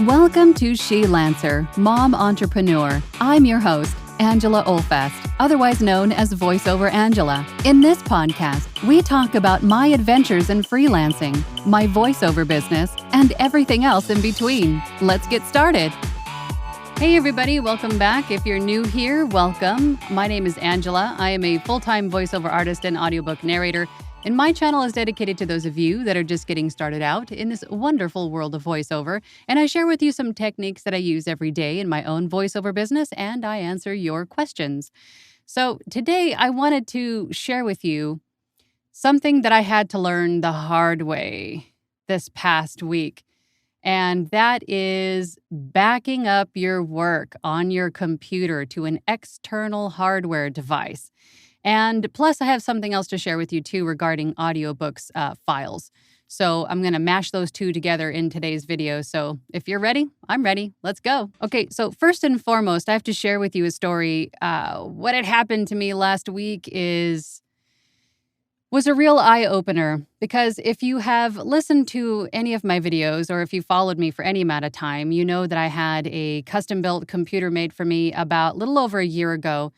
Welcome to SheLancer, Mom Entrepreneur. I'm your host, Angela Olfest, otherwise known as VoiceOver Angela. In this podcast, we talk about my adventures in freelancing, my voiceover business, and everything else in between. Let's get started. Hey everybody, welcome back. If you're new here, welcome. My name is Angela. I am a full-time voiceover artist and audiobook narrator, and my channel is dedicated to those of you that are just getting started out in this wonderful world of voiceover. And I share with you some techniques that I use every day in my own voiceover business, and I answer your questions. So today I wanted to share with you something that I had to learn the hard way this past week. And that is backing up your work on your computer to an external hardware device. And plus, I have something else to share with you too regarding audiobooks files. So I'm going to mash those two together in today's video. So if you're ready, I'm ready. Let's go. Okay, so first and foremost, I have to share with you a story. What had happened to me last week was a real eye-opener, because if you have listened to any of my videos or if you followed me for any amount of time, you know that I had a custom-built computer made for me about a little over a year ago.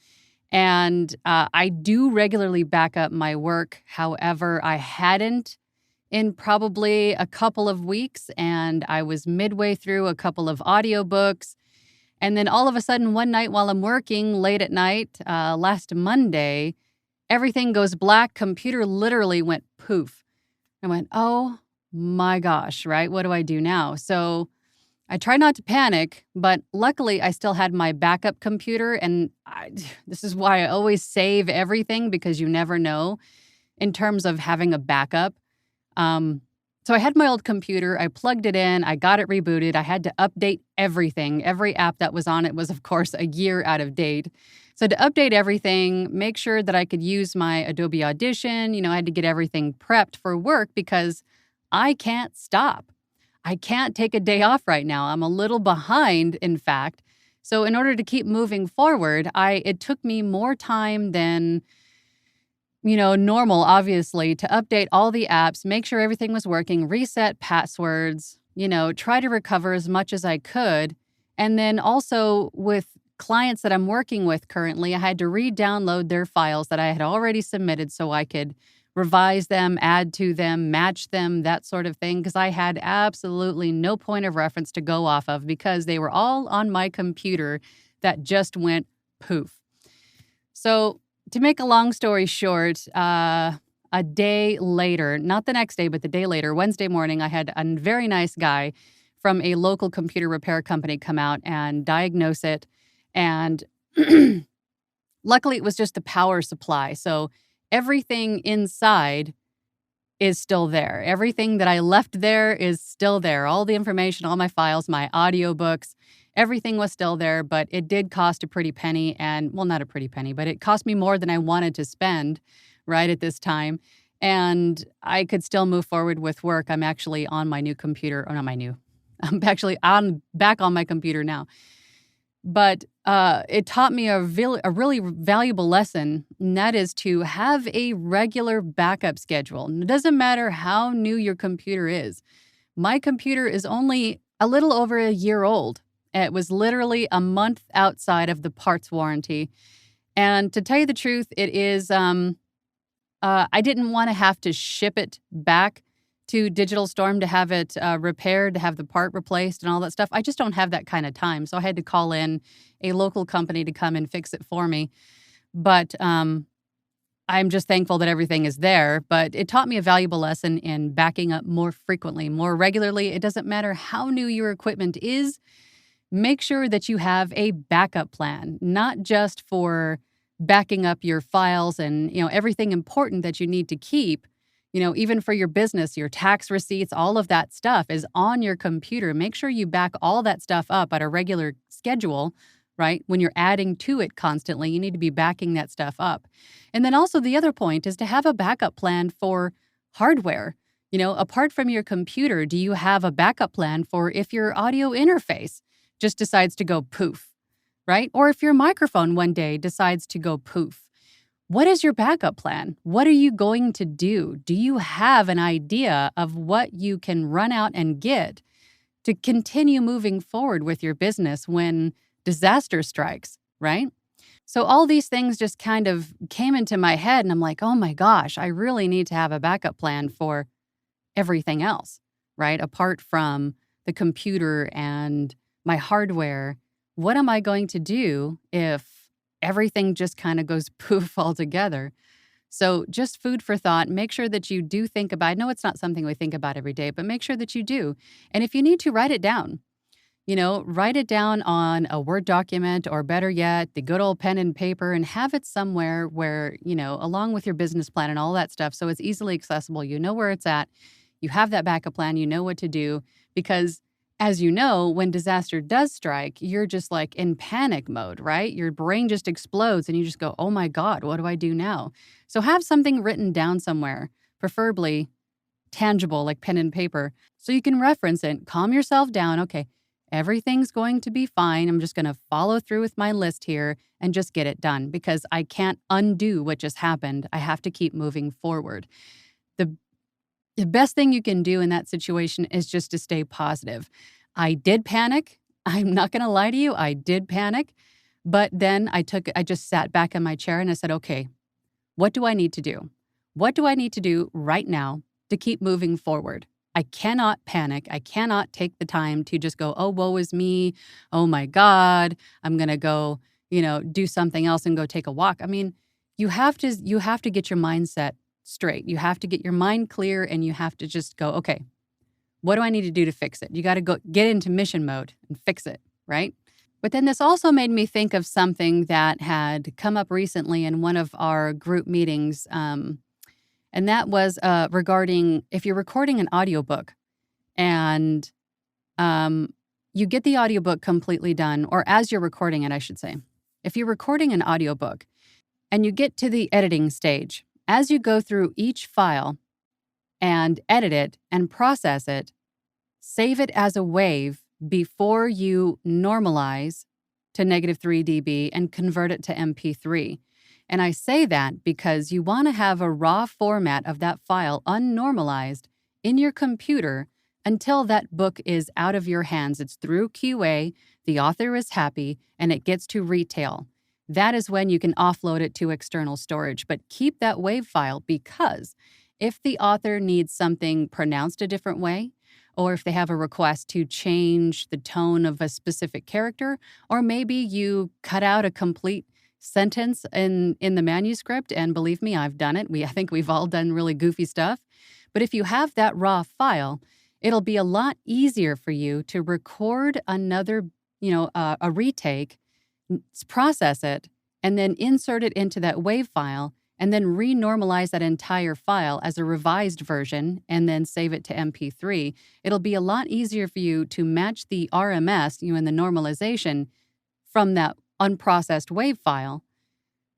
And I do regularly back up my work. However, I hadn't in probably a couple of weeks, and I was midway through a couple of audiobooks. And then all of a sudden, one night while I'm working late at night, last Monday, everything goes black. Computer literally went poof. I went, oh my gosh, right? What do I do now? So I tried not to panic, but luckily I still had my backup computer. And this is why I always save everything, because you never know in terms of having a backup. So I had my old computer, I plugged it in, I got it rebooted. I had to update everything. Every app that was on it was, of course, a year out of date. So to update everything, make sure that I could use my Adobe Audition, I had to get everything prepped for work because I can't stop. I can't take a day off right now. I'm a little behind, in fact. So in order to keep moving forward, it took me more time than, normal, obviously, to update all the apps, make sure everything was working, reset passwords, try to recover as much as I could. And then also with clients that I'm working with currently, I had to re-download their files that I had already submitted so I could revise them, add to them, match them, that sort of thing, because I had absolutely no point of reference to go off of because they were all on my computer that just went poof. So to make a long story short, a day later, not the next day, but the day later, Wednesday morning, I had a very nice guy from a local computer repair company come out and diagnose it. And luckily, it was just the power supply. So everything inside is still there. Everything that I left there is still there. All the information, all my files, my audiobooks, everything was still there, but it did cost a pretty penny. And, well, not a pretty penny, but it cost me more than I wanted to spend right at this time. And I could still move forward with work. I'm actually on my new computer. Oh, not my new. I'm actually back on my computer now. But it taught me a really valuable lesson, and that is to have a regular backup schedule. And it doesn't matter how new your computer is. My computer is only a little over a year old. It was literally a month outside of the parts warranty. And to tell you the truth, it is, I didn't want to have to ship it back to Digital Storm to have it repaired, to have the part replaced and all that stuff. I just don't have that kind of time. So I had to call in a local company to come and fix it for me. But I'm just thankful that everything is there. But it taught me a valuable lesson in backing up more frequently, more regularly. It doesn't matter how new your equipment is. Make sure that you have a backup plan, not just for backing up your files and everything important that you need to keep. Even for your business, your tax receipts, all of that stuff is on your computer. Make sure you back all that stuff up at a regular schedule, right? When you're adding to it constantly, you need to be backing that stuff up. And then also the other point is to have a backup plan for hardware. Apart from your computer, do you have a backup plan for if your audio interface just decides to go poof, right? Or if your microphone one day decides to go poof? What is your backup plan? What are you going to do? Do you have an idea of what you can run out and get to continue moving forward with your business when disaster strikes, right? So all these things just kind of came into my head, and I'm like, oh my gosh, I really need to have a backup plan for everything else, right? Apart from the computer and my hardware, what am I going to do if everything just kind of goes poof altogether? So, just food for thought. Make sure that you do think about. I know it's not something we think about every day, but make sure that you do. And if you need to, write it down. Write it down on a Word document, or better yet, the good old pen and paper, and have it somewhere where, along with your business plan and all that stuff, so it's easily accessible. You know where it's at. You have that backup plan. You know what to do. Because as you know, when disaster does strike, you're just like in panic mode, right? Your brain just explodes and you just go, oh my God, what do I do now? So have something written down somewhere, preferably tangible, like pen and paper, so you can reference it, calm yourself down. Okay, everything's going to be fine. I'm just going to follow through with my list here and just get it done, because I can't undo what just happened. I have to keep moving forward. The the best thing you can do in that situation is just to stay positive. I did panic. I'm not going to lie to you. I did panic. But then I just sat back in my chair and I said, okay, what do I need to do? What do I need to do right now to keep moving forward? I cannot panic. I cannot take the time to just go, oh, woe is me. Oh my God. I'm going to go, do something else and go take a walk. I mean, you have to get your mindset straight. You have to get your mind clear, and you have to just go, okay, what do I need to do to fix it? You got to go get into mission mode and fix it, right? But then this also made me think of something that had come up recently in one of our group meetings. And that was regarding if you're recording an audiobook and you get the audiobook completely done, or as you're recording it, I should say. If you're recording an audiobook and you get to the editing stage, as you go through each file and edit it and process it, save it as a wave before you normalize to -3 dB and convert it to MP3. And I say that because you want to have a raw format of that file unnormalized in your computer until that book is out of your hands. It's through QA, the author is happy, and it gets to retail. That is when you can offload it to external storage. But keep that WAV file, because if the author needs something pronounced a different way, or if they have a request to change the tone of a specific character, or maybe you cut out a complete sentence in the manuscript, and believe me, I've done it. I think we've all done really goofy stuff. But if you have that raw file, it'll be a lot easier for you to record another, a retake, process it, and then insert it into that WAV file, and then renormalize that entire file as a revised version, and then save it to MP3. It'll be a lot easier for you to match the RMS, and the normalization from that unprocessed WAV file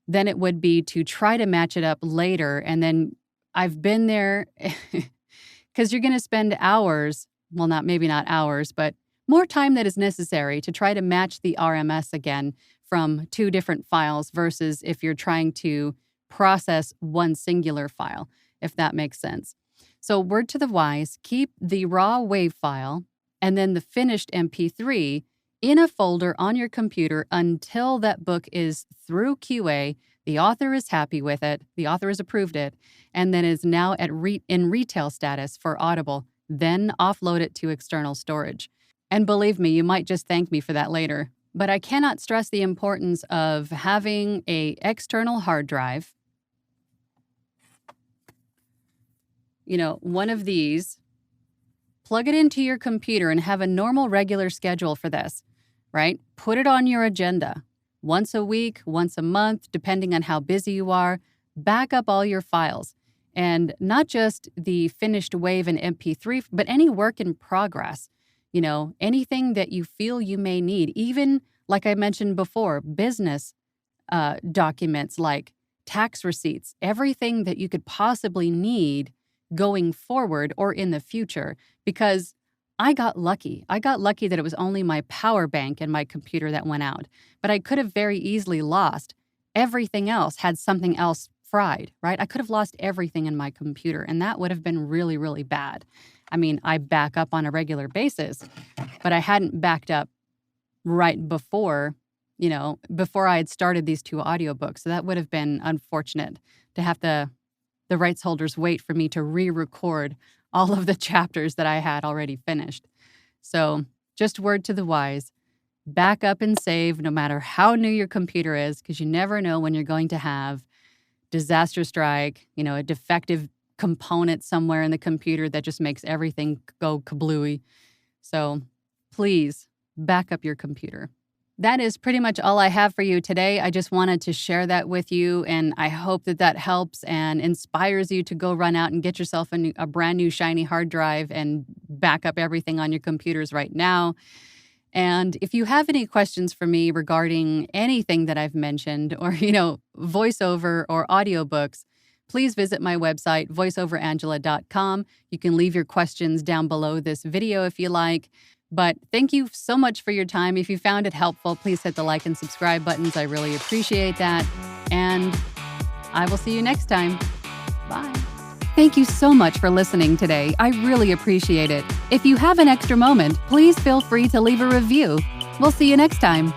than it would be to try to match it up later. And then I've been there, because you're going to spend hours, well, maybe not hours, but more time that is necessary to try to match the RMS again from two different files, versus if you're trying to process one singular file, if that makes sense. So word to the wise, keep the raw WAV file and then the finished MP3 in a folder on your computer until that book is through QA, the author is happy with it, the author has approved it, and then is now in retail status for Audible. Then offload it to external storage. And believe me, you might just thank me for that later. But I cannot stress the importance of having an external hard drive, one of these, plug it into your computer and have a normal, regular schedule for this, right? Put it on your agenda. Once a week, once a month, depending on how busy you are, back up all your files. And not just the finished WAV and MP3, but any work in progress. Anything that you feel you may need, even like I mentioned before, business documents like tax receipts, everything that you could possibly need going forward or in the future. Because I got lucky. I got lucky that it was only my power bank and my computer that went out. But I could have very easily lost everything else, had something else fried, right? I could have lost everything in my computer, and that would have been really, really bad. I mean, I back up on a regular basis, but I hadn't backed up right before, before I had started these 2 audiobooks. So that would have been unfortunate to have the rights holders wait for me to re-record all of the chapters that I had already finished. So just word to the wise, back up and save no matter how new your computer is, because you never know when you're going to have disaster strike, a defective component somewhere in the computer that just makes everything go kablooey. So please back up your computer. That is pretty much all I have for you today. I just wanted to share that with you, and I hope that helps and inspires you to go run out and get yourself a brand new shiny hard drive and back up everything on your computers right now. And if you have any questions for me regarding anything that I've mentioned or, voiceover or audiobooks, please visit my website, voiceoverangela.com. You can leave your questions down below this video if you like. But thank you so much for your time. If you found it helpful, please hit the like and subscribe buttons. I really appreciate that. And I will see you next time. Bye. Thank you so much for listening today. I really appreciate it. If you have an extra moment, please feel free to leave a review. We'll see you next time.